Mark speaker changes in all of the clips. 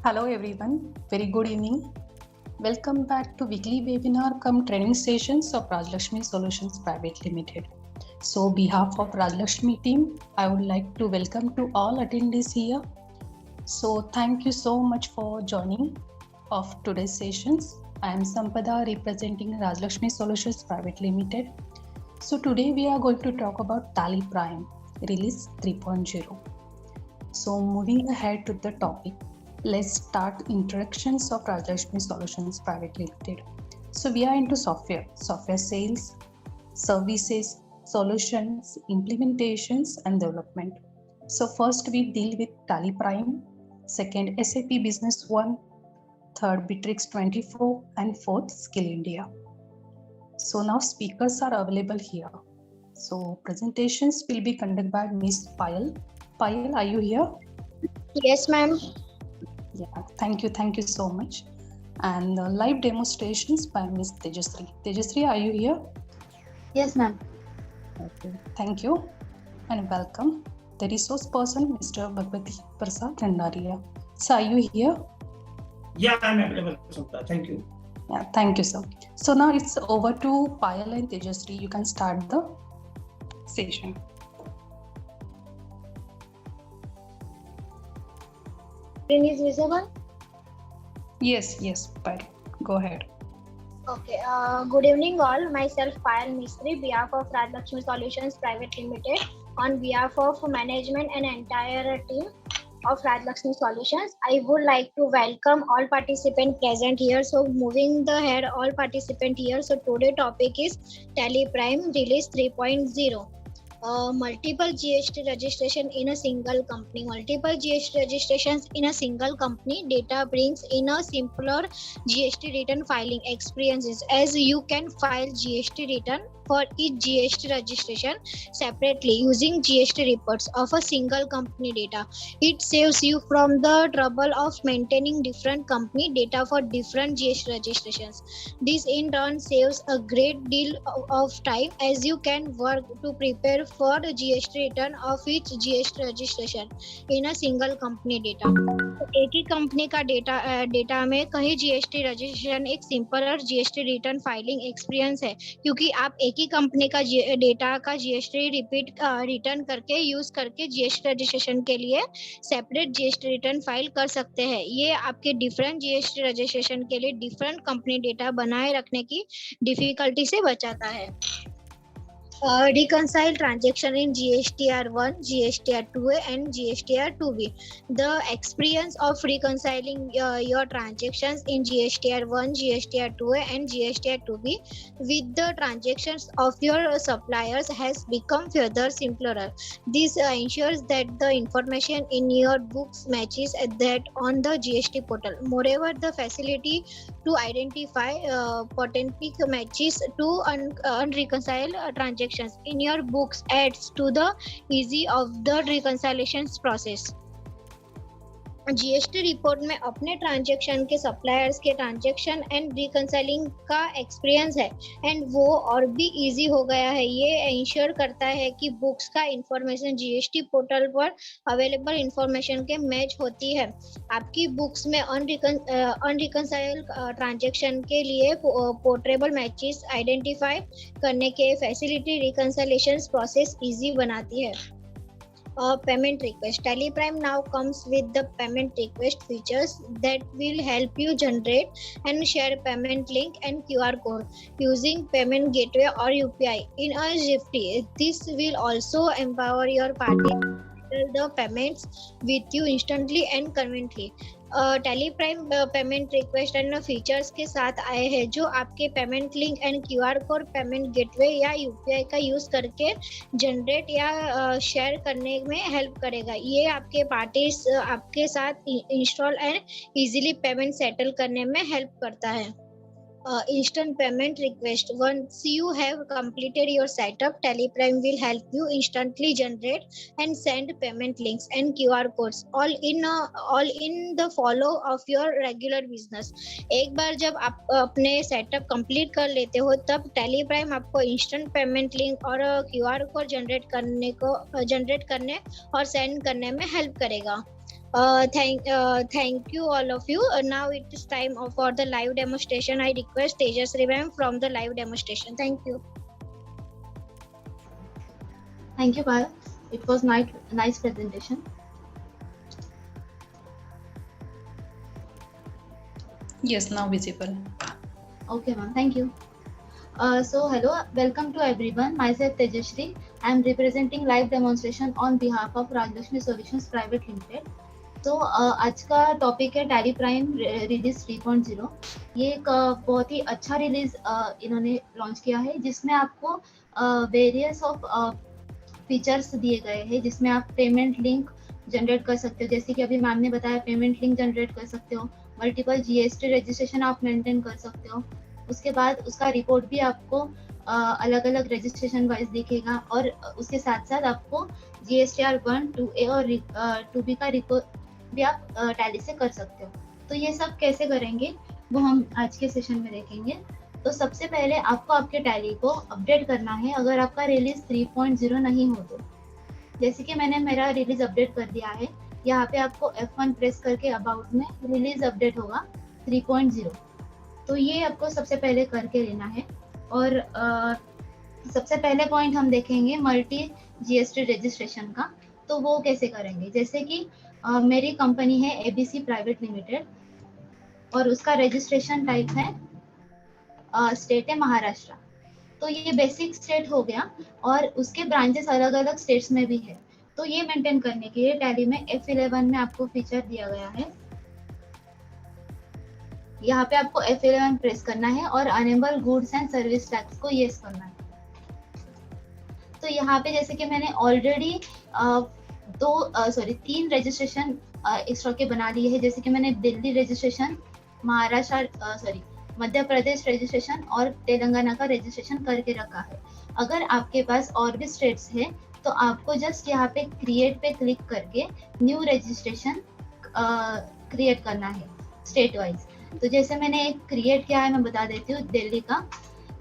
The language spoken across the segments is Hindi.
Speaker 1: Hello everyone, very good evening. Welcome back to weekly webinar cum training sessions of Rajlakshmi Solutions Private Limited. So, behalf of Rajlakshmi team, I would like to welcome to all attendees here. So, thank you so much for joining of today's sessions. I am Sampada representing Rajlakshmi Solutions Private Limited. So, today we are going to talk about Tally Prime Release 3.0. So, moving ahead to the topic. Let's start introductions of Rajlakshmi Solutions Private Limited. So we are into software sales, services, solutions, implementations and development. So first we deal with Tally Prime, second SAP Business One, third Bittrex 24 and fourth Skill India. So now speakers are available here. So presentations will be conducted by Ms. Payal. Payal, are you here?
Speaker 2: Yes, ma'am.
Speaker 1: Yeah, thank you so much. And live demonstrations by Ms. Tejasri. Tejasri, are you here?
Speaker 2: Yes, ma'am.
Speaker 1: Okay, thank you and welcome. The resource person, Mr. Bhagwati Prasad Randaria. So, are you here?
Speaker 3: Yeah, I'm available. Thank you.
Speaker 1: Yeah, thank you, sir. So now it's over to Payal and Tejasri. You can start the session.
Speaker 2: Screen is visible?
Speaker 1: Yes, Payal. Go ahead.
Speaker 2: Okay. Good evening, all. Myself, Payal Mistry, behalf of Rajlakshmi Solutions Private Limited, on behalf of management and entire team of Rajlakshmi Solutions, I would like to welcome all participants present here. So, moving the head, all participants here. So, today topic is Tally Prime Release 3.0. Multiple GST registration in a single company. Multiple GST registrations in a single company data brings in a simpler GST return filing experiences, as you can file GST return for each GST registration separately using GST reports of a single company data. It saves you from the trouble of maintaining different company data for different GST registrations. This in turn saves a great deal of time, as you can work to prepare for the GST return of each GST registration in a single company data. एक ही कंपनी का डेटा में कहीं जीएसटी रजिस्ट्रेशन एक simpler GST return filing experience है, क्योंकि आप एक ही कंपनी का डेटा का जीएसटी रिटर्न करके यूज करके जीएसटी रजिस्ट्रेशन के लिए सेपरेट जीएसटी रिटर्न फाइल कर सकते हैं. ये आपके डिफरेंट जीएसटी रजिस्ट्रेशन के लिए डिफरेंट कंपनी डेटा बनाए रखने की डिफिकल्टी से बचाता है. Reconcile transaction in GSTR1, GSTR2A and GSTR2B. The experience of reconciling your transactions in GSTR1, GSTR2A and GSTR2B with the transactions of your suppliers has become further simpler. This ensures that the information in your books matches that on the GST portal. Moreover, the facility to identify potential matches to unreconciled transactions in your books adds to the ease of the reconciliation process. GST report में अपने ट्रांजैक्शन के सप्लायर्स के ट्रांजैक्शन एंड रिकंसाइलिंग का एक्सपीरियंस है, एंड वो और भी इजी हो गया है. ये इंश्योर करता है कि बुक्स का इंफॉर्मेशन जीएसटी पोर्टल पर अवेलेबल इंफॉर्मेशन के मैच होती है. आपकी बुक्स में अनरिकंसाइल्ड ट्रांजैक्शन के लिए पोर्टेबल मैचेस आइडेंटिफाई करने के फैसिलिटी रिकंसाइलेशन प्रोसेस इजी बनाती है. Payment request. Tally Prime now comes with the payment request features that will help you generate and share payment link and QR code using payment gateway or UPI in a Jiffy. This will also empower your party to settle the payments with you instantly and conveniently. Tally prime payment request and features के साथ आए हैं, जो आपके payment link and QR code payment gateway या यूपीआई का यूज करके जनरेट या शेयर करने में हेल्प करेगा. ये आपके पार्टीज आपके साथ install and easily payment settle करने में हेल्प करता है. Instant payment request. Once you have completed your setup, Tally Prime will help you instantly generate and send payment links and QR codes all in the follow of your regular business. एक बार जब आप अपने सेटअप कंप्लीट कर लेते हो, तब Tally Prime आपको इंस्टेंट पेमेंट लिंक और QR कोड जनरेट करने और सेंड करने में हेल्प करेगा. Thank you all of you. Now it is time for the live demonstration. I request Tejasri ma'am from the live demonstration. Thank you.
Speaker 4: Thank you, Payal. It was nice presentation.
Speaker 1: Yes, now visible.
Speaker 4: Okay, ma'am. Thank you. So hello, welcome to everyone. Myself Tejasri. I am representing live demonstration on behalf of Rajlakshmi Solutions Private Limited. तो आज का टॉपिक है टैली प्राइम रिलीज 3.0। ये एक बहुत ही अच्छा रिलीज इन्होंने लॉन्च किया है, जिसमें आपको वेरियस ऑफ फीचर्स दिए गए हैं, जिसमें आप पेमेंट लिंक जनरेट कर सकते हो, जैसे कि अभी मैम ने बताया पेमेंट लिंक जनरेट कर सकते हो, मल्टीपल जीएसटी रजिस्ट्रेशन आप मेंटेन कर सकते हो। उसके बाद उसका रिपोर्ट भी आपको अलग अलग रजिस्ट्रेशन वाइज दिखेगा, और उसके साथ साथ आपको GSTR 1, 2A और 2B का रिपोर्ट भी आप टैली से कर सकते हो। तो ये सब कैसे करेंगे वो हम आज के सेशन में देखेंगे। तो सबसे पहले आपको आपके टैली को अपडेट करना है, अगर आपका रिलीज 3.0 नहीं हो तो। जैसे कि मैंने मेरा रिलीज अपडेट कर दिया है, यहाँ पे आपको F1 प्रेस करके अबाउट में रिलीज अपडेट होगा 3.0। तो ये आपको सबसे पहले करके लेना है। और सबसे पहले पॉइंट हम देखेंगे मल्टी GST रजिस्ट्रेशन का। तो वो कैसे करेंगे, जैसे कि मेरी कंपनी है ABC प्राइवेट लिमिटेड, और उसका रजिस्ट्रेशन टाइप है स्टेट है महाराष्ट्र। तो ये बेसिक स्टेट हो गया, और उसके ब्रांचेस अलग अलग स्टेट्स में भी है। तो ये मेंटेन करने के लिए टैली में F11 में आपको फीचर दिया गया है। यहाँ पे आपको F11 प्रेस करना है और enable goods and service tax को येस करना है। तो यहाँ पे जैसे कि मैंने ऑलरेडी 3 रजिस्ट्रेशन एक्स्ट्रा के बना लिए है, जैसे कि मैंने दिल्ली रजिस्ट्रेशन, मध्य प्रदेश रजिस्ट्रेशन और तेलंगाना का रजिस्ट्रेशन करके रखा है। अगर आपके पास और भी स्टेट्स है तो आपको जस्ट यहाँ पे क्रिएट पे क्लिक करके न्यू रजिस्ट्रेशन क्रिएट करना है स्टेट वाइज। तो जैसे मैंने एक क्रिएट किया है, मैं बता देती हूँ दिल्ली का।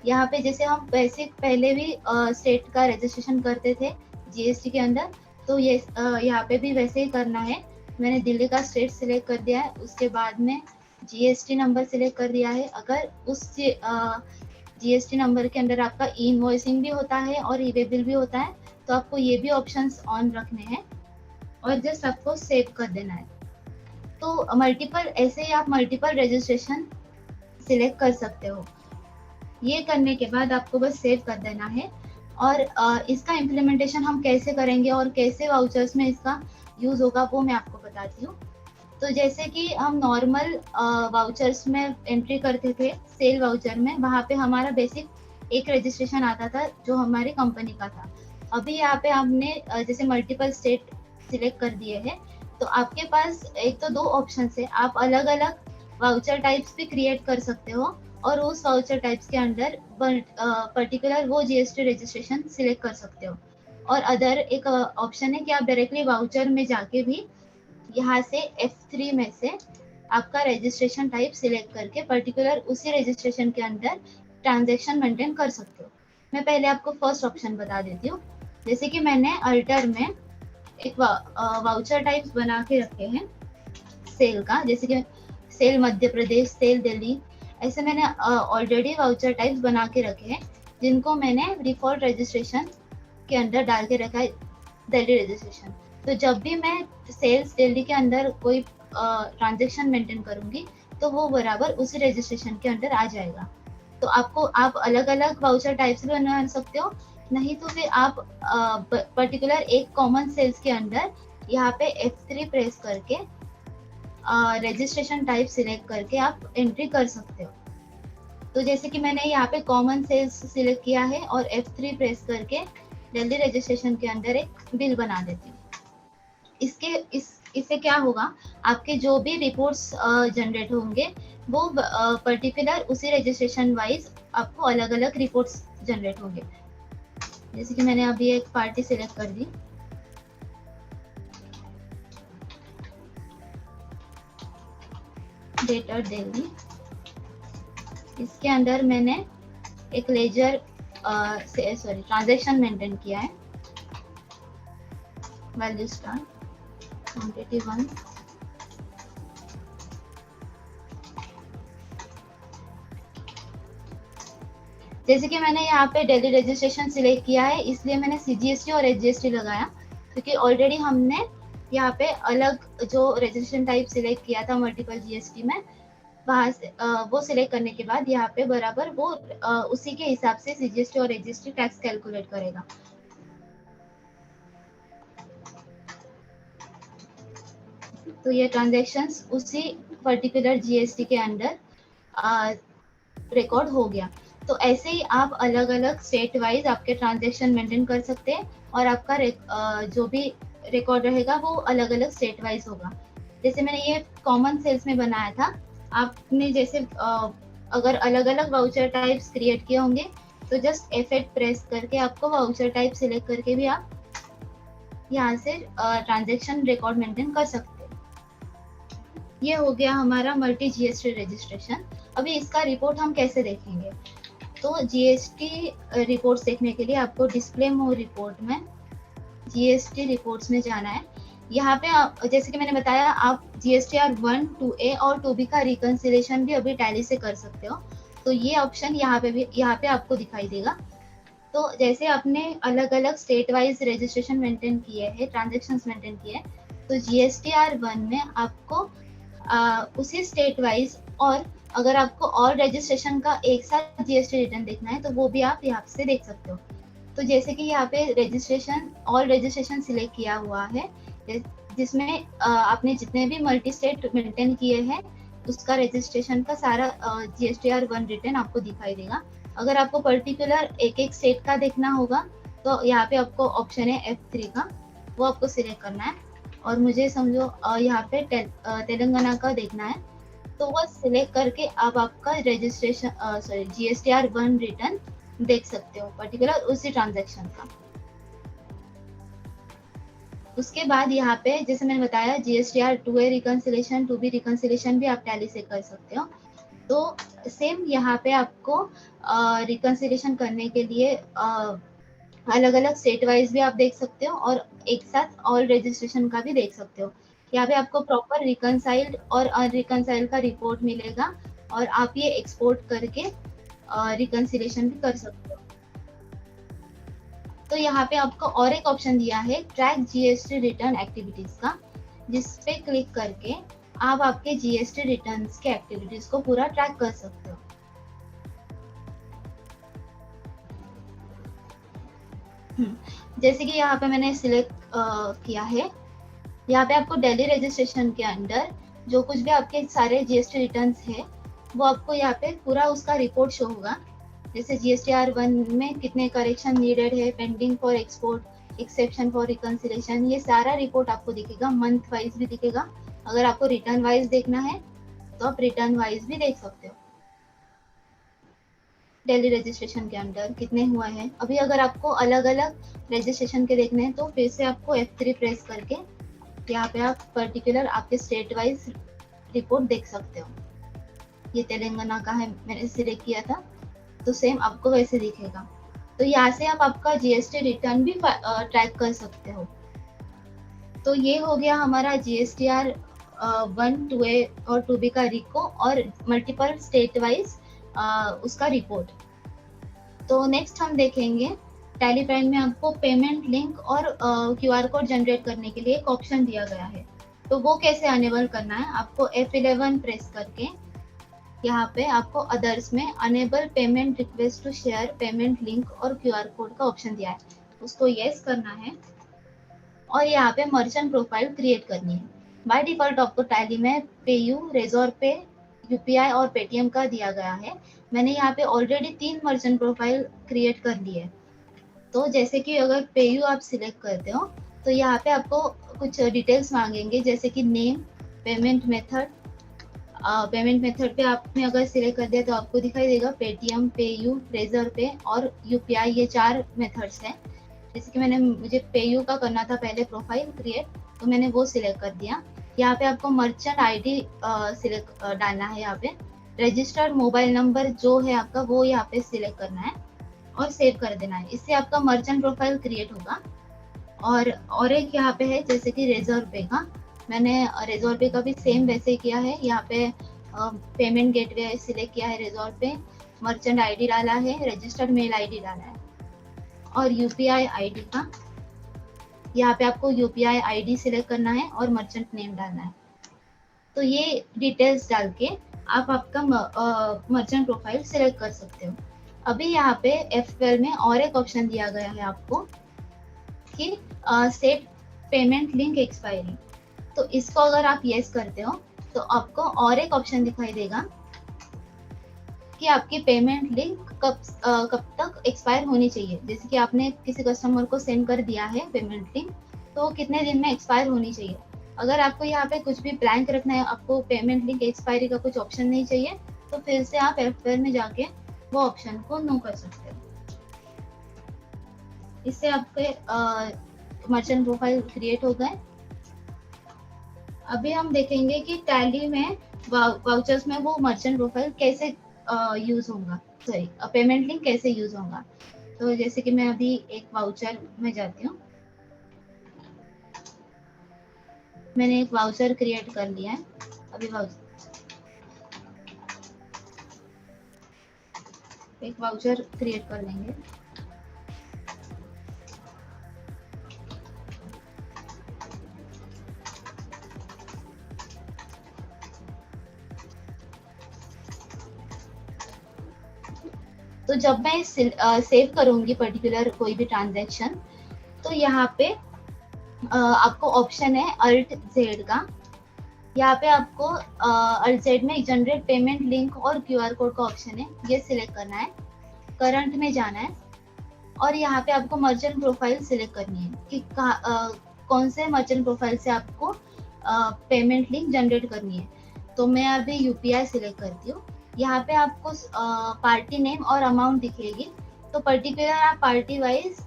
Speaker 4: यहाँ पे जैसे हम पहले भी स्टेट का रजिस्ट्रेशन करते थे GST के अंदर, तो ये यहाँ पे भी वैसे ही करना है। मैंने दिल्ली का स्टेट सिलेक्ट कर दिया है, उसके बाद में GST नंबर सिलेक्ट कर दिया है। अगर उस GST नंबर के अंदर आपका इनवॉइसिंग भी होता है और ई-वे बिल भी होता है, तो आपको ये भी ऑप्शंस ऑन रखने हैं और जस्ट आपको सेव कर देना है। तो ऐसे ही आप मल्टीपल रजिस्ट्रेशन सिलेक्ट कर सकते हो। ये करने के बाद आपको बस सेव कर देना है। और इसका इम्प्लीमेंटेशन हम कैसे करेंगे और कैसे वाउचर्स में इसका यूज होगा वो मैं आपको बताती हूँ। तो जैसे कि हम नॉर्मल वाउचर्स में एंट्री करते थे सेल वाउचर में, वहाँ पे हमारा बेसिक एक रजिस्ट्रेशन आता था जो हमारी कंपनी का था। अभी यहाँ पे हमने जैसे मल्टीपल स्टेट सिलेक्ट कर दिए हैं, तो आपके पास एक तो 2 ऑप्शन है, आप अलग अलग वाउचर टाइप्स भी क्रिएट कर सकते हो और उस वाउचर टाइप्स के अंदर पर्टिकुलर वो GST रजिस्ट्रेशन सिलेक्ट कर सकते हो। और अदर एक ऑप्शन है कि आप डायरेक्टली वाउचर में जाके भी यहाँ से F3 में से आपका रजिस्ट्रेशन टाइप सिलेक्ट करके पर्टिकुलर उसी रजिस्ट्रेशन के अंदर ट्रांजैक्शन मेंटेन कर सकते हो। मैं पहले आपको फर्स्ट ऑप्शन बता देती हूँ। जैसे कि मैंने अल्टर में एक वाउचर टाइप्स बना के रखे हैं सेल का, जैसे कि सेल मध्य प्रदेश, सेल दिल्ली, ऐसे मैंने ऑलरेडी वाउचर टाइप्स बना के रखे हैं, जिनको मैंने डिफॉल्ट रजिस्ट्रेशन के अंदर डाल के रखा है दिल्ली रजिस्ट्रेशन। तो जब भी मैं सेल्स दिल्ली के अंदर कोई ट्रांजैक्शन मेंटेन करूंगी तो वो बराबर उसी रजिस्ट्रेशन के अंदर आ जाएगा। तो आप अलग अलग वाउचर टाइप्स भी बना सकते हो, नहीं तो फिर आप पर्टिकुलर एक कॉमन सेल्स के अंदर यहाँ पे F3 प्रेस करके रजिस्ट्रेशन टाइप सिलेक्ट करके आप एंट्री कर सकते हो। तो जैसे कि मैंने यहाँ पे कॉमन सेल्स सिलेक्ट किया है और F3 प्रेस करके दिल्ली रजिस्ट्रेशन के अंदर एक बिल बना देती हूँ। इससे क्या होगा, आपके जो भी रिपोर्ट्स जनरेट होंगे वो पर्टिकुलर उसी रजिस्ट्रेशन वाइज आपको अलग अलग रिपोर्ट्स जनरेट होंगे। जैसे कि मैंने अभी एक पार्टी सिलेक्ट कर दी, डेटर दिल्ली, इसके अंदर मैंने एक लेजर ट्रांजैक्शन मेंटेन किया है, वैल्यू स्टार क्वांटिटी 1 जैसे कि मैंने यहाँ पे डेली रजिस्ट्रेशन सिलेक्ट किया है, इसलिए मैंने CGST और HGST लगाया, क्योंकि ऑलरेडी हमने यहाँ पे अलग जो रजिस्ट्रेशन टाइप सिलेक्ट किया था मल्टीपल GST में, वहां से वो सिलेक्ट करने के बाद यहाँ पे बराबर वो उसी के हिसाब से CGST और HGST टैक्स कैलकुलेट करेगा। तो ये ट्रांजैक्शंस उसी पर्टिकुलर GST के अंडर रिकॉर्ड हो गया। तो ऐसे ही आप अलग अलग स्टेट वाइज आपके ट्रांजैक्शन मेंटेन कर सकते हैं, और आपका जो भी रिकॉर्ड रहेगा वो अलग अलग स्टेट वाइज होगा। जैसे मैंने ये कॉमन सेल्स में बनाया था, आपने जैसे अगर अलग अलग वाउचर टाइप्स क्रिएट किए होंगे तो जस्ट F8 प्रेस करके आपको वाउचर टाइप सिलेक्ट करके भी आप यहाँ से ट्रांजैक्शन रिकॉर्ड मेंटेन कर सकते हैं। ये हो गया हमारा मल्टी GST रजिस्ट्रेशन। अभी इसका रिपोर्ट हम कैसे देखेंगे? तो GST रिपोर्ट्स देखने के लिए आपको डिस्प्ले मोर रिपोर्ट में GST रिपोर्ट्स में जाना है। यहाँ पे जैसे कि मैंने बताया, आप GSTR 1, 2A और 2B का रिकंसिलेशन भी अभी टैली से कर सकते हो। तो ये ऑप्शन यहाँ पे आपको दिखाई देगा। तो जैसे आपने अलग अलग स्टेट वाइज रजिस्ट्रेशन मेंटेन किए हैं, ट्रांजेक्शन्स मेंटेन किए, तो GSTR 1 में आपको उसी स्टेट वाइज, और अगर आपको और रजिस्ट्रेशन का एक साथ GST रिटर्न देखना है तो वो भी आप यहाँ से देख सकते हो। तो जैसे कि यहाँ पे रजिस्ट्रेशन सिलेक्ट किया हुआ है, जिसमें आपने जितने भी मल्टी स्टेट मेंटेन किए हैं उसका रजिस्ट्रेशन का सारा GSTR 1 रिटर्न आपको दिखाई देगा। अगर आपको पर्टिकुलर एक एक स्टेट का देखना होगा तो यहाँ पे आपको ऑप्शन है F3 का, वो आपको सिलेक्ट करना है। और मुझे समझो यहाँ पे तेलंगाना का देखना है, तो वो सिलेक्ट करके आप आपका रजिस्ट्रेशन GSTR 1 रिटर्न देख सकते हो पर्टिकुलर उसी ट्रांजैक्शन का। उसके बाद यहाँ पे जैसे मैंने बताया GSTR 2A reconciliation, 2B reconciliation भी आप टैली से कर सकते हो। तो सेम यहाँ पे आपको रिकंसिलेशन करने के लिए अलग अलग स्टेट वाइज भी आप देख सकते हो, और एक साथ ऑल रजिस्ट्रेशन का भी देख सकते हो। यहाँ पे आपको प्रॉपर रिकंसाइल्ड और अनरिकंसाइल्ड का रिपोर्ट मिलेगा, और आप ये एक्सपोर्ट करके रिकंसिलेशन भी कर सकते हो। तो यहाँ पे आपको और एक ऑप्शन दिया है ट्रैक GST रिटर्न एक्टिविटीज का, जिस पे क्लिक करके आप आपके GST रिटर्न्स के एक्टिविटीज को पूरा ट्रैक कर सकते हो। जैसे कि यहाँ पे मैंने सिलेक्ट किया है, यहाँ पे आपको डेली रजिस्ट्रेशन के अंडर जो कुछ भी आपके सारे GST रिटर्न्स है वो आपको यहाँ पे पूरा उसका रिपोर्ट शो होगा। जैसे GSTR 1 में कितने करेक्शन नीडेड है, pending for export, exception for reconciliation, ये सारा रिपोर्ट आपको दिखेगा। मंथ वाइज भी दिखेगा। अगर आपको रिटर्न वाइज देखना है तो आप रिटर्न वाइज भी देख सकते हो। डेली रजिस्ट्रेशन के अंदर कितने हुआ है। अभी अगर आपको अलग अलग रजिस्ट्रेशन के देखने हैं तो फिर से आपको F3 प्रेस करके यहाँ पे आप पर्टिकुलर आपके स्टेट वाइज रिपोर्ट देख सकते हो। ये तेलंगाना का है, मैंने सिलेक्ट किया था, तो सेम आपको वैसे दिखेगा। तो यहाँ से आप आपका GST रिटर्न भी ट्रैक कर सकते हो। तो ये हो गया हमारा GSTR 1, 2A और 2B का रिको और मल्टीपल स्टेट वाइज उसका रिपोर्ट। तो नेक्स्ट हम देखेंगे टैली प्राइम में आपको पेमेंट लिंक और QR कोड जनरेट करने के लिए एक ऑप्शन दिया गया है। तो वो कैसे अनेबल करना है, आपको F11 प्रेस करके यहाँ पे आपको अदर्स में enable payment request to share payment link और QR कोड का ऑप्शन दिया है, उसको यस करना है। और यहाँ पे मर्चेंट प्रोफाइल क्रिएट करनी है। बाय डिफॉल्ट आपको टैली में पेयू, रेजोरपे, UPI और पेटीएम का दिया गया है। मैंने यहाँ पे ऑलरेडी 3 मर्चेंट प्रोफाइल क्रिएट कर ली है। तो जैसे कि अगर पेयू आप सिलेक्ट करते हो तो यहाँ पे आपको कुछ डिटेल्स मांगेंगे, जैसे कि name, payment method. Payment method पे आपने अगर सिलेक्ट कर दिया तो आपको दिखाई देगा पेटीएम, पेयू, रेजरपे और UPI, ये 4 मेथड्स हैं। जैसे कि मुझे पेयू का करना था पहले प्रोफाइल क्रिएट, तो मैंने वो सिलेक्ट कर दिया। यहाँ पे आपको मर्चेंट ID सिलेक्ट डालना है। यहाँ पे रजिस्टर्ड मोबाइल नंबर जो है आपका वो यहाँ पे सिलेक्ट करना है और सेव कर देना है। इससे आपका मर्चेंट प्रोफाइल क्रिएट होगा। और एक यहाँ पे है जैसे कि रेजरपे का, मैंने रेजरपे का भी सेम वैसे किया है। यहाँ पे पेमेंट गेटवे सिलेक्ट किया है रेजरपे, मर्चेंट आईडी डाला है, रजिस्टर्ड मेल आईडी डाला है और यूपीआई आईडी का यहाँ पे आपको यूपीआई आईडी सिलेक्ट करना है और मर्चेंट नेम डालना है। तो ये डिटेल्स डाल के आप आपका मर्चेंट प्रोफाइल सिलेक्ट कर सकते हो। अभी यहाँ पे F12 में और एक ऑप्शन दिया गया है आपको कि सेट पेमेंट लिंक एक्सपायरी। तो इसको अगर आप यस करते हो तो आपको और एक ऑप्शन दिखाई देगा कि आपकी पेमेंट लिंक कब तक एक्सपायर होनी चाहिए। जैसे कि आपने किसी कस्टमर को सेंड कर दिया है पेमेंट लिंक, तो कितने दिन में एक्सपायर होनी चाहिए। अगर आपको यहाँ पे कुछ भी ब्लैंक रखना है, आपको पेमेंट लिंक एक्सपायरी का कुछ ऑप्शन नहीं चाहिए, तो फिर से आप F12 में जाके वो ऑप्शन को नो कर सकते हो। इससे आपके मर्चेंट प्रोफाइल क्रिएट हो गए। अभी हम देखेंगे कि टैली में वाउचर्स में वो मर्चेंट प्रोफाइल कैसे यूज होगा, सॉरी पेमेंट लिंक कैसे यूज होगा। तो जैसे कि मैं अभी एक वाउचर में जाती हूँ, मैंने एक वाउचर क्रिएट कर लिया है। अभी एक वाउचर क्रिएट कर लेंगे। तो जब मैं सेव करूंगी पर्टिकुलर कोई भी ट्रांजैक्शन, तो यहाँ पे आपको ऑप्शन है अल्ट जेड का। यहाँ पे आपको अल्ट जेड में जनरेट पेमेंट लिंक और क्यूआर कोड का ऑप्शन है, ये सिलेक्ट करना है। करंट में जाना है और यहाँ पे आपको मर्चेंट प्रोफाइल सिलेक्ट करनी है कि कौन से मर्चेंट प्रोफाइल से आपको पेमेंट लिंक जनरेट करनी है। तो मैं अभी यूपीआई सिलेक्ट करती हूँ। यहाँ पे आपको पार्टी नेम और अमाउंट दिखेगी, तो पर्टिकुलर आप पार्टी वाइज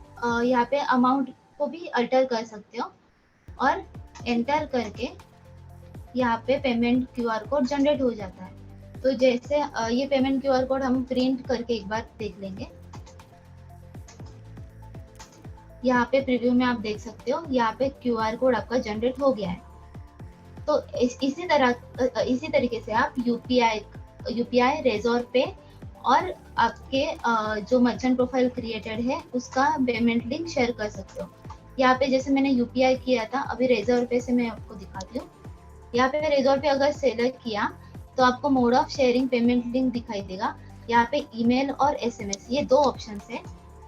Speaker 4: यहाँ पे अमाउंट को भी अल्टर कर सकते हो और एंटर करके यहाँ पे पेमेंट क्यूआर कोड जनरेट हो जाता है। तो जैसे ये पेमेंट क्यूआर कोड हम प्रिंट करके एक बार देख लेंगे। यहाँ पे प्रीव्यू में आप देख सकते हो, यहाँ पे क्यूआर कोड आपका जनरेट हो गया है। तो इसी तरीके से आप यूपीआई रेजोर पे और आपके जो मर्चेंट प्रोफाइल क्रिएटेड है उसका पेमेंट लिंक शेयर कर सकते हो। यहाँ पे जैसे मैंने यूपीआई किया था, अभी रेजोर पे से मैं आपको दिखाती हूँ। यहाँ पे रेजोर पे अगर सेलेक्ट किया तो आपको mode of sharing payment link दिखाई देगा। यहाँ पे ईमेल और एसएमएस, ये दो ऑप्शन है।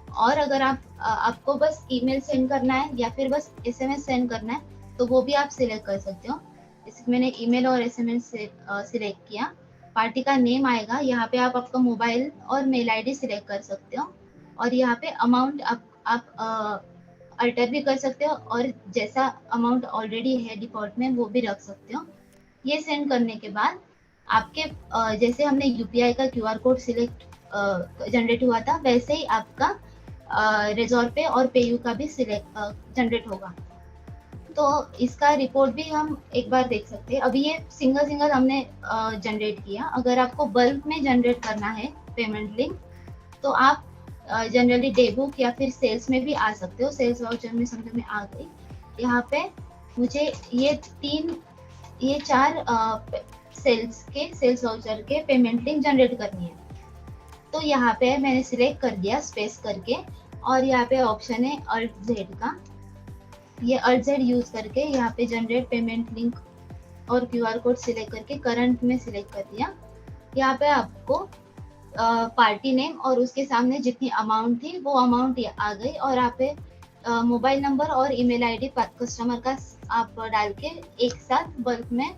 Speaker 4: और अगर आपको बस ईमेल सेंड करना है या फिर बस एसएमएस सेंड करना है तो वो भी आप सिलेक्ट कर सकते हो। जैसे मैंने ईमेल और एसएमएस सिलेक्ट किया, पार्टी का नेम आएगा, यहाँ पे आप आपका मोबाइल और मेल आईडी सिलेक्ट कर सकते हो और यहाँ पे अमाउंट आप अल्टर भी कर सकते हो और जैसा अमाउंट ऑलरेडी है डिफॉल्ट में वो भी रख सकते हो। ये सेंड करने के बाद आपके जैसे हमने यूपीआई का क्यूआर कोड सिलेक्ट जनरेट हुआ था, वैसे ही आपका रेजोर पे और पेयू का भी सिलेक्ट जनरेट होगा। तो इसका रिपोर्ट भी हम एक बार देख सकते हैं। अभी ये सिंगल हमने जनरेट किया। अगर आपको बल्क में जनरेट करना है पेमेंट लिंक तो आप जनरली डेबुक या फिर सेल्स में भी आ सकते हो। सेल्स वाउचर में समझ में आ गई। यहाँ पे मुझे ये चार सेल्स वाउचर के पेमेंट लिंक जनरेट करनी है। तो यहाँ पे मैंने सिलेक्ट कर दिया स्पेस करके और यहाँ पे ऑप्शन है अल्ट जेड का। ये अल्ट जेड यूज करके यहाँ पे जनरेट पेमेंट लिंक और क्यूआर कोड सिलेक्ट करके करंट में सिलेक्ट कर दिया। यहाँ पे आपको पार्टी नेम और उसके सामने जितनी अमाउंट थी वो अमाउंट आ गई और यहाँ पे मोबाइल नंबर और ईमेल आईडी कस्टमर का आप डाल के एक साथ बल्क में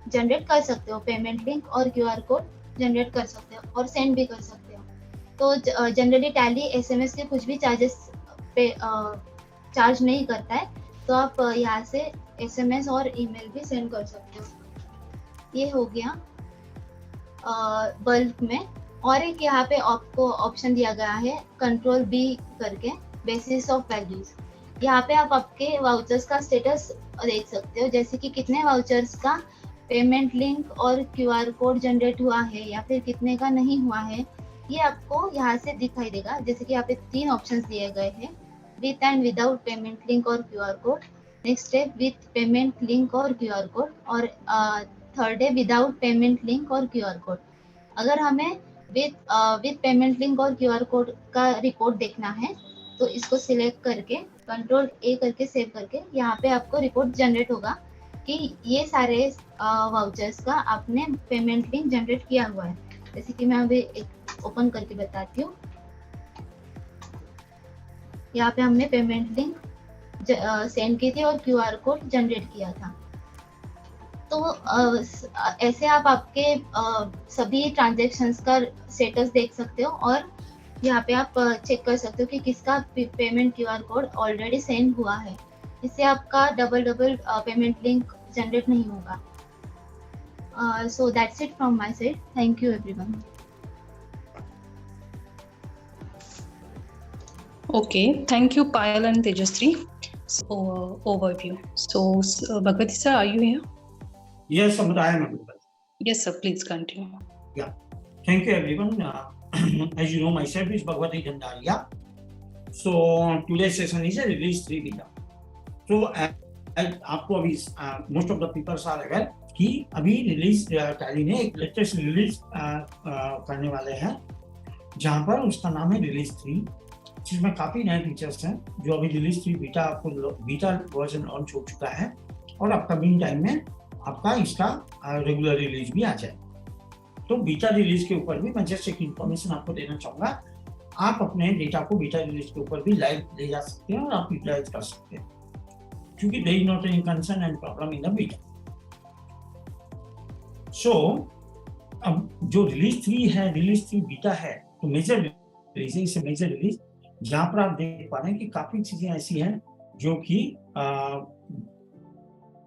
Speaker 4: जनरेट कर सकते हो। पेमेंट लिंक और क्यूआर कोड जनरेट कर सकते हो और सेंड भी कर सकते हो। तो जनरली टैली एसएमएस के कुछ भी चार्जेस पे चार्ज नहीं करता है, तो आप यहाँ से एसएमएस और ईमेल भी सेंड कर सकते हो। ये हो गया बल्क में। और एक यहाँ पे आपको ऑप्शन दिया गया है कंट्रोल बी करके, बेसिस ऑफ वैल्यूज। यहाँ पे आप आपके वाउचर्स का स्टेटस देख सकते हो, जैसे कि कितने वाउचर्स का पेमेंट लिंक और क्यूआर कोड जनरेट हुआ है या फिर कितने का नहीं हुआ है, ये आपको यहाँ से दिखाई देगा। जैसे कि यहाँ पे 3 ऑप्शंस दिए गए हैं, with and without payment link और क्यूआर कोड। नेक्स्ट है विथ पेमेंट लिंक और क्यूआर कोड और थर्ड है विदाउट पेमेंट लिंक और क्यूआर कोड। अगर हमें विद पेमेंट लिंक और क्यूआर कोड का रिपोर्ट देखना है तो इसको सिलेक्ट करके कंट्रोल ए करके सेव करके यहाँ पे आपको रिपोर्ट जनरेट होगा कि ये सारे वाउचर्स का आपने पेमेंट लिंक जनरेट किया हुआ है। जैसे कि मैं अभी एक ओपन करके बताती हूँ। यहाँ पे हमने पेमेंट लिंक सेंड की थी और क्यूआर कोड जनरेट किया था। तो ऐसे आप आपके सभी ट्रांजैक्शंस का स्टेटस देख सकते हो और यहाँ पे आप चेक कर सकते हो कि किसका payment QR code already send हुआ है। इससे आपका डबल पेमेंट लिंक जनरेट नहीं होगा। So that's it from my side. Thank you everyone.
Speaker 1: Okay, thank you, Payal and Tejasri. So, overview. So, Bhagwati sir, are you here?
Speaker 3: Yes, Samrat, I am available.
Speaker 1: Yes, sir. Please continue.
Speaker 3: Yeah. Thank you, everyone. As you know, myself is Bhagwati Dhandaria. So, today's session is a release 3 beta. So, आपको अभी most of the people are aware कि अभी रिलीज टैली ने एक लेटेस्ट रिलीज करने वाले हैं जहाँ पर उसका नाम है रिलीज 3, जिसमें काफी नए फीचर्स हैं जो अभी रिलीज 3 बीटा वर्जन लॉन्च हो चुका है और अपकमिंग टाइम में आपका इसका रेगुलर रिलीज भी आ जाए। तो बीटा रिलीज के ऊपर भी मैं जस्ट एक इन्फॉर्मेशन आपको देना चाहूंगा। आप अपने डेटा को बीटा रिलीज के ऊपर भी लाइव ले जा सकते हैं और आप यूटिलाइज कर सकते हैं क्योंकि there is not any concern and problem in the beta. So अब जो रिलीज 3 है, रिलीज 3 बीटा है, तो मेजर रिलीज है, इसे मेजर रिलीज जहां पर आप देख पा रहे हैं कि काफी चीजें ऐसी हैं जो कि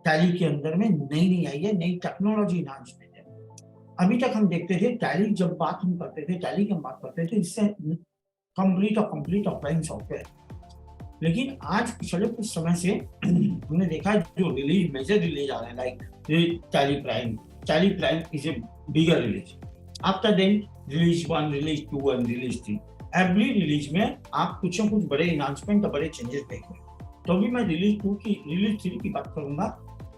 Speaker 3: टैली के अंदर में नई आई है, नई टेक्नोलॉजी इन्हांसमेंट है। अभी तक हम देखते थे टैली जब बात हम करते थे, टैली की हम बात करते थे, इससे कंप्लीट ऑफलाइन सॉफ्टवेयर। लेकिन आज पिछले कुछ समय से हमने देखा जो रिलीज मेजर रिलीज आ रहे हैं like Tally Prime is a bigger release. After then release 1, release 2 and release 3। Every release में आप कुछ न कुछ बड़े इन्हांसमेंट और बड़े चेंजेस देखेंगे। तो अभी मैं रिलीज 3 की बात करूंगा।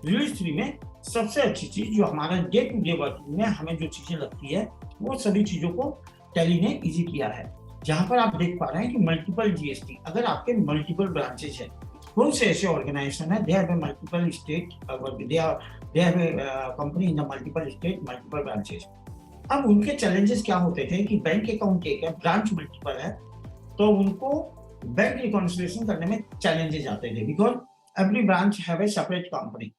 Speaker 3: रिलीज 3 में सबसे अच्छी चीज जो हमारा डे टू डे वर्किंग में हमें जो चीजें लगती है वो सभी चीजों को टैली ने इजी किया है। जहां पर आप देख पा रहे हैं कि मल्टीपल जीएसटी, अगर आपके मल्टीपल ब्रांचेज है, बहुत से ऐसे ऑर्गेनाइजेशन है, they have multiple state, they have company in the multiple state, multiple branches. अब उनके चैलेंजेस क्या होते थे कि बैंक अकाउंट एक है, ब्रांच मल्टीपल है, तो उनको बैंक रिकॉन्सिलिएशन करने में चैलेंजेस आते थे because every branch have a separate company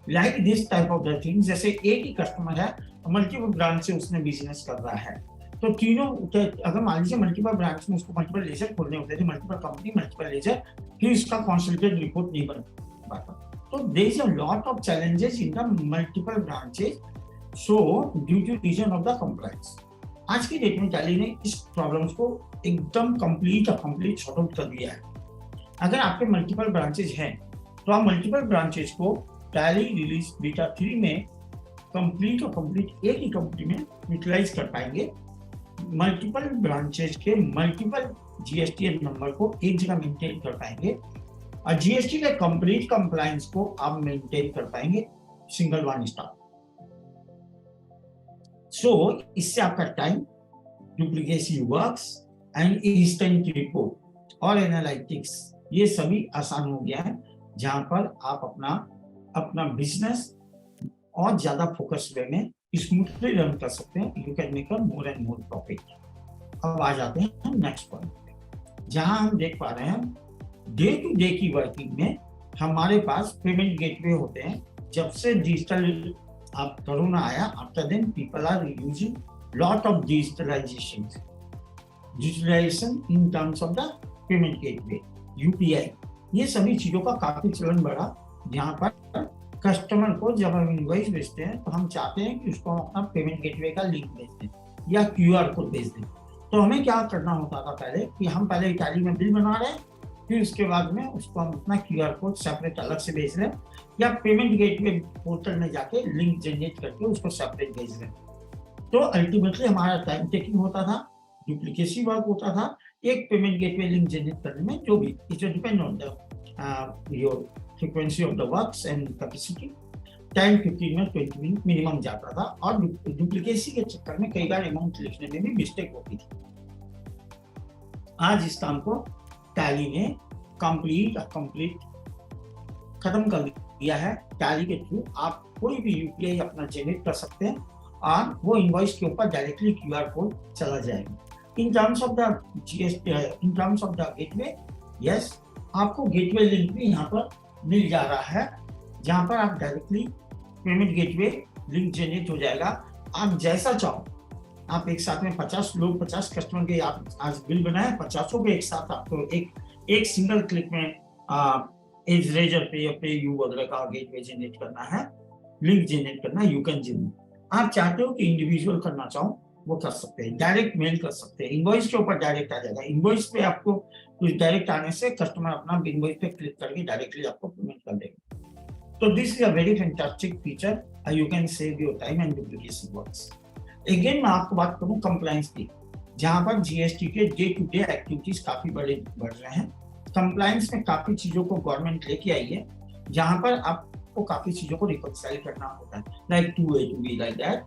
Speaker 3: like this type of the thing. जैसे एक ही कस्टमर है, मल्टीपल ब्रांच से उसने बिजनेस कर रहा है, तो तीनों अगर मान लीजिए मल्टीपल ब्रांच में उसको मल्टीपल लेजर खोलने होते थे, मल्टीपल कंपनी मल्टीपल लेजर, फिर इसका कंसोलिडेटेड रिपोर्ट नहीं बन पाता। तो there is a lot of challenges in the multiple branches, so due to reason of the compliance. आज की डेट में टैली ने इस प्रॉब्लम्स को एकदम कंप्लीट सॉर्ट आउट कर दिया है। अगर आपके मल्टीपल ब्रांचेज हैं तो आप मल्टीपल ब्रांचेज को टैली रिलीज बीटा 3 में कंप्लीट एक ही कंपनी में यूटिलाइज कर पाएंगे। मल्टीपल ब्रांचेज के मल्टीपल जीएसटी नंबर को एक जगह मेंटेन कर पाएंगे और जीएसटी के कंप्लीट कंप्लायंस को आप मेंटेन कर पाएंगे सिंगल वन स्टॉप। सो इससे आपका time, duplicacy works and instant report और एनालिटिक्स ये सभी आसान हो गया है, जहां पर आप अपना बिजनेस और ज्यादा फोकस वे में स्मूथली रन कर सकते हैं। You can make more and more profit. अब आ जाते हैं हम नेक्स्ट पॉइंट पे, जहां हम देख पा रहे हैं डे टू डे की वर्किंग में हमारे पास पेमेंट गेटवे होते हैं। जब से डिजिटल अब कोरोना आया, after then people are using lot of digitalization in terms of the payment gateway, UPI, ये सभी चीजों का काफी चलन बढ़ा। जहां पर कस्टमर को जब हम इनवॉइस भेजते हैं तो हम चाहते हैं कि उसको अपना पेमेंट गेटवे का लिंक भेज दें या क्यूआर कोड भेज दें। तो हमें क्या करना होता था पहले कि हम पहले इटाली में बिल बना रहे हैं, फिर उसके बाद में उसको हम अपना क्यूआर कोड सेपरेट अलग से भेज रहे हैं या पेमेंट गेटवे पोर्टल में जाके लिंक जनरेट करके उसको सेपरेट भेज रहे हैं। तो अल्टीमेटली हमारा टाइम टेकिंग होता था, डुप्लीकेसी वर्क होता था एक पेमेंट गेटवे लिंक जनरेट करने में, जो भी it depend on the your frequency of the works and capacity. 10-15 minute 20 minute minimum जाता था और डुप्लीकेसी के चक्कर में कई बार अमाउंट लिखने में भी मिस्टेक होती थी। आज इस काम को टैली ने कंप्लीट खत्म कर दिया है। टैली के थ्रू आप कोई भी यूपीआई अपना जनरेट कर सकते हैं और वो इनवॉइस के ऊपर डायरेक्टली क्यूआर कोड चला जाएगा। इन terms of the gateway, yes, आपको गेटवे लिंक भी यहाँ पर मिल जा रहा है, जहाँ पर आप directly payment gateway link generate हो जाएगा। आप जैसा चाहो, आप एक साथ में 50 कस्टमर के आप आज बिल बनाए, 50 को एक साथ आपको एक सिंगल क्लिक में एज रेजर पे यू वगैरह का गेटवे जनरेट करना है, लिंक जनरेट करना है, यू कैन जनरेट। आप चाहते हो कि इंडिविजुअल करना चाहो वो कर सकते हैं, डायरेक्ट मेल कर सकते हैं, इनवॉइस के ऊपर डायरेक्ट आ जाएगा। इनवॉइस पे आपको कुछ डायरेक्ट आने से कस्टमर अपना इनवॉइस पे क्लिक करके डायरेक्टली आपको पेमेंट कर देगा। तो this is a very fantastic feature, you can save your time and duplication works. Again मैं आपको बात करूं कंप्लायंस की, जहां पर जीएसटी के डे टू डे एक्टिविटीज काफी बढ़ रहे हैं। कंप्लायंस में काफी चीजों को गवर्नमेंट लेके आई है, जहां पर आपको काफी चीजों को रिकंसाइल करना होता है, like 2A to B like that.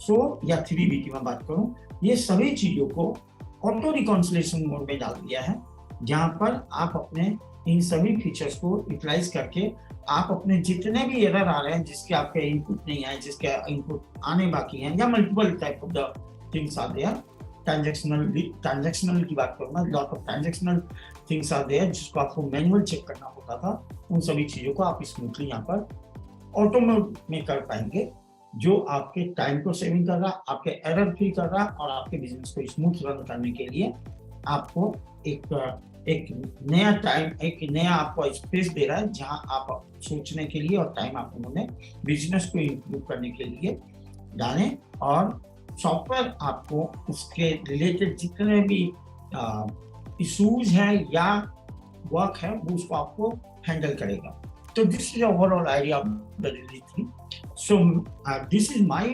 Speaker 3: So या 3B की मैं बात करूं, ये सभी चीजों को ऑटो रिकंसिलिएशन मोड में डाल दिया है, जहां पर आप अपने इन सभी फीचर्स को यूटिलाइज करके आप अपने जितने भी एरर आ रहे हैं, जिसके आपके इनपुट नहीं आए, जिसके इनपुट आने बाकी हैं, या multiple type of the things are there, transactional की बात करूंगा, lot of transactional things are there जिसको आपको मैनुअल चेक करना होता था, उन सभी चीजों को आप स्मूथली यहाँ पर ऑटोमेट में कर पाएंगे, जो आपके टाइम को सेविंग कर रहा, आपके एरर फ्री कर रहा और आपके बिजनेस को स्मूथ रन करने के लिए आपको एक नया टाइम, एक नया आपको स्पेस दे रहा है, जहां आप सोचने के लिए और टाइम आप उन्होंने बिजनेस को इम्प्रूव करने के लिए डालें, और सॉफ्टवेयर आपको उसके रिलेटेड जितने भी इशूज हैं या वर्क है वो उसको आपको हैंडल करेगा। तो this is overall idea of the release 3। So this is my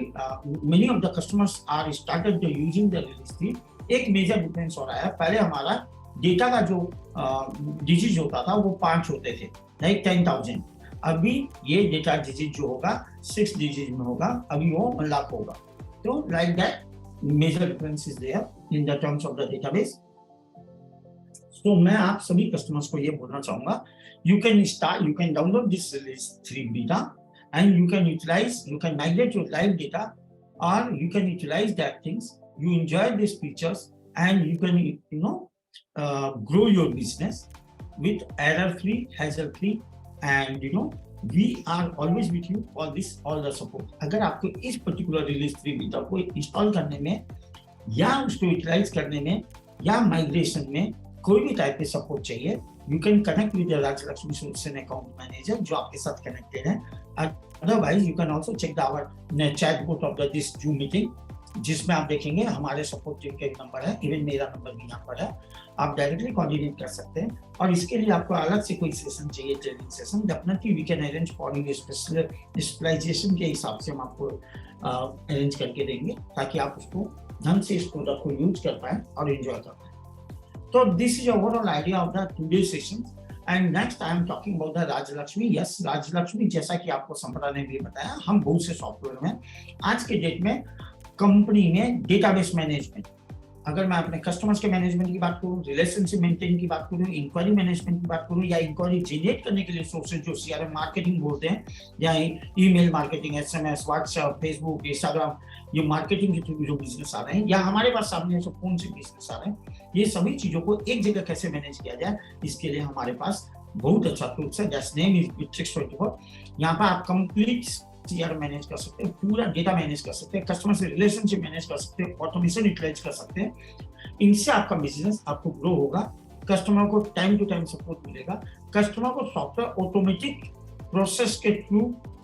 Speaker 3: many of the customers are started using the release 3। एक मेजर डिफरेंस हो रहा है, पहले हमारा डेटा का जो डिजिट होता था वो 5 होते थे, लाइक 10,000। अभी ये डेटा डिजिट जो होगा 6 डिजिट में होगा, अभी वो 1 लाख होगा। तो like that major difference is there in the terms of the database. तो मैं आप सभी कस्टमर्स को ये बोलना चाहूंगा, you can download this release 3 beta and you can migrate your live data, or you can utilize that things, you enjoy these features, and you can grow your business with error free, hassle free, and we are always with you for this all the support। अगर आपको इस पर्टिकुलर रिलीज 3 बीटा को इंस्टॉल करने में या उसको यूटिलाइज करने में या माइग्रेशन में कोई भी टाइप के सपोर्ट चाहिए, you can connect with the Rajlakshmi Solution Account Manager जो आपके साथ कनेक्टेड है। Otherwise you can also check our chatbot of this Zoom meeting, जिसमें आप देखेंगे हमारे सपोर्ट टीम के नंबर है, इवन मेरा नंबर भी यहाँ पर है, आप डायरेक्टली कोऑर्डिनेट कर सकते हैं। और इसके लिए आपको अलग से कोई सेशन चाहिए, training session, definitely we can arrange for you specialization के हिसाब से हम आपको अरेंज करके देंगे, ताकि आप उसको ढंग से इस प्रोडक्ट को यूज कर पाए और एंजॉय कर पाए। So this is overall idea of the today's session, and next I am talking about the Rajlakshmi। Yes, Rajlakshmi जैसा कि आपको संपदा ने भी बताया, हम बहुत से सॉफ्टवेयर में आज के डेट में कंपनी में डेटाबेस मैनेजमेंट, अगर मैं अपने कस्टमर्स के मैनेजमेंट की बात करूं, रिलेशनशिप मेंटेन की बात करूं, इंक्वायरी मैनेजमेंट की बात करूं, या इंक्वायरी जनरेट करने के लिए सोर्सेज जो सीआरएम मार्केटिंग बोलते हैं, या email marketing, SMS, WhatsApp, Facebook, Instagram, ये मार्केटिंग के थ्रू जो बिजनेस आ रहे हैं, या हमारे पास सामने जो कौन से बिजनेस आ रहे हैं, ये सभी चीजों को एक जगह कैसे मैनेज किया जाए, इसके लिए हमारे पास बहुत अच्छा टूल्स है, दैट्स नेम इज बिट्रिक्स 24। यहाँ पर आप कंप्लीट सीआरएम मैनेज कर सकते हैं, पूरा डेटा मैनेज कर सकते हैं, कस्टमर से रिलेशनशिप मैनेज कर सकते हैं, ऑटोमेशन यूटिलाइज कर सकते हैं। इनसे आपका बिजनेस आपको ग्रो होगा, कस्टमर को टाइम टू टाइम सपोर्ट मिलेगा, कस्टमर को सॉफ्टवेयर ऑटोमेटिक प्रोसेस के थ्रू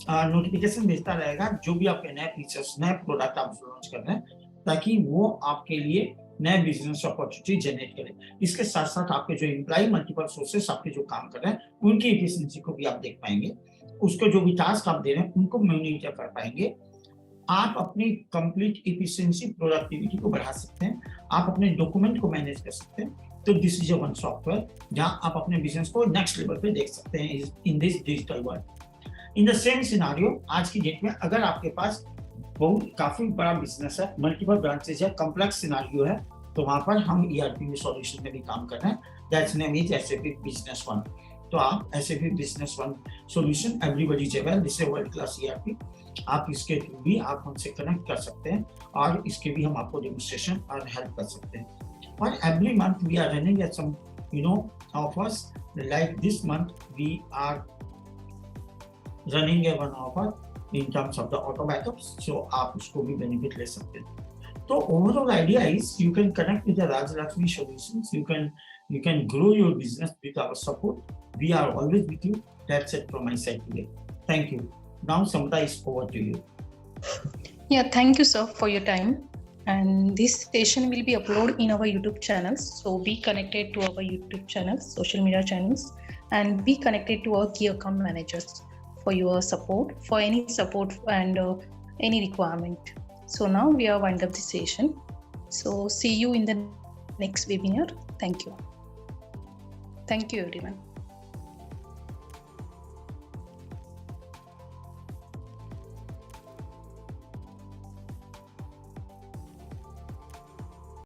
Speaker 3: नोटिफिकेशन भेजता रहेगा जो भी आपके नए फीचर्स, नए प्रोडक्ट आप लॉन्च कर रहे हैं, ताकि वो आपके लिए नए बिजनेस अपॉर्चुनिटी जनरेट करें। इसके साथ साथ आपके जो एम्प्लॉय मल्टीपल सोर्सेस आपके जो काम कर रहे हैं, उनकी एफिशिएंसी को भी आप देख पाएंगे, उसको जो भी टास्क आप दे रहे हैं उनको मॉनिटर कर पाएंगे। आप अपनी कंप्लीट एफिशिएंसी, प्रोडक्टिविटी को बढ़ा सकते हैं, आप अपने डॉक्यूमेंट को मैनेज कर सकते हैं। तो दिस इज वन सॉफ्टवेयर जहां आप अपने बिजनेस को नेक्स्ट लेवल पे देख सकते हैं in this digital world. In the same scenario आज की डेट में अगर आपके पास बहुत काफी बड़ा बिजनेस है, मल्टीपल ब्रांचेस है, कॉम्प्लेक्स सिनारियो है, तो वहां पर हम ERP में सॉल्यूशन में भी काम कर रहे हैं, that's name is SAP business one. तो आप SAP business one solution everybody is aware, this is world class ERP, आप इसके थ्रू भी आप हमसे कनेक्ट कर सकते हैं और इसके भी हम आपको डेमोन्स्ट्रेशन और हेल्प कर सकते हैं। और every month we are running at some offers, like this month we are running a one offer in terms of the auto backups, so आप उसको भी बेनिफिट ले सकते हैं। तो overall idea is you can connect with the Rajlakshmi solutions, you can grow your business with our support, we are always with you. That's it from my side today. Thank you. Now Samita is over to you.
Speaker 1: Yeah, thank you sir for your time, and this session will be uploaded in our YouTube channels, so be connected to our YouTube channels, social media channels, and be connected to our key account managers for your support, for any support and any requirement. So now we are wind up the session, so see you in the next webinar. Thank you everyone.